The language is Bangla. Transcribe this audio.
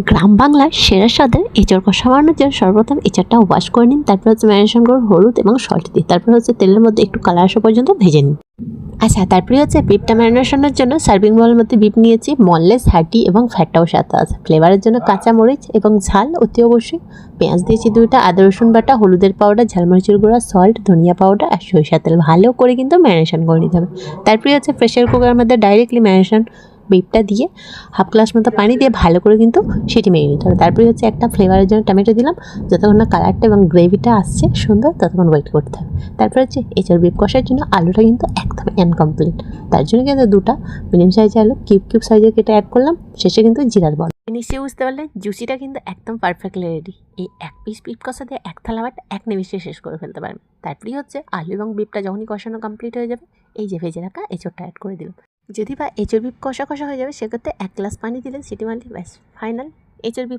গ্রাম বাংলার সেরা স্বাদের এঁচড় কষা বানানোর জন্য সর্বপ্রথম এঁচড়টা ওয়াশ করে নিন। তারপর হচ্ছে ম্যারিনেশন করুন হলুদ এবং সল্ট দিয়ে। তারপর হচ্ছে তেলের মধ্যে একটু কালার আসা পর্যন্ত ভেজে নিন। আচ্ছা, তারপরে হচ্ছে বিফটা ম্যারিনেশনের জন্য সার্ভিং বলের মধ্যে বিফ নিয়েছি। মনলেস, হাড্ডি এবং ফ্যাটটাও সাথে আছে। ফ্লেভারের জন্য কাঁচা মরিচ এবং ঝাল অতি অবশ্যই। পেঁয়াজ দিয়েছি 2টা, আদা রসুন বাটা, হলুদের পাউডার, ঝালমরিচের গুঁড়া, সল্ট, ধনিয়া পাউডার আর সরিষার তেল ভালো করে কিন্তু ম্যারিনেশন করে নিতে হবে। তারপরে হচ্ছে প্রেশার কুকারের মধ্যে ডাইরেক্টলি ম্যারিনেশন বিফটা দিয়ে হাফ গ্লাস মতো পানি দিয়ে ভালো করে কিন্তু সিটি মেরে নিতে হবে। তারপরে হচ্ছে একটা ফ্লেভারের জন্য টমেটো দিলাম। যতক্ষণ না কালারটা এবং গ্রেভিটা আসছে সুন্দর ততক্ষণ ওয়েট করতে হবে। তারপর হচ্ছে এঁচড় বিফ কষার জন্য আলুটা কিন্তু একদম ইনকমপ্লিট, তার জন্য কিন্তু 2টা মিডিয়াম সাইজের আলু কিউব সাইজের কেটে অ্যাড করলাম। শেষে কিন্তু জিরার বড়। নিশ্চয়ই বুঝতে পারলেন জুসিটা কিন্তু একদম পারফেক্টলি রেডি। এই এক পিস বিফ কষা দিয়ে এক থালা ভাত এক নিমিষে শেষ করে ফেলতে পারবেন। তারপরেই হচ্ছে আলু এবং বিফটা যখনই কষানো কমপ্লিট হয়ে যাবে, এই যে ভেজে রাখা এঁচড়টা অ্যাড করে দিলাম। যদি বা এঁচড় বিফ কষা হয়ে যাবে সেক্ষেত্রে 1 গ্লাস পানি দিলে সিটি মারলে ব্যাস ফাইনাল এঁচড় বিফ।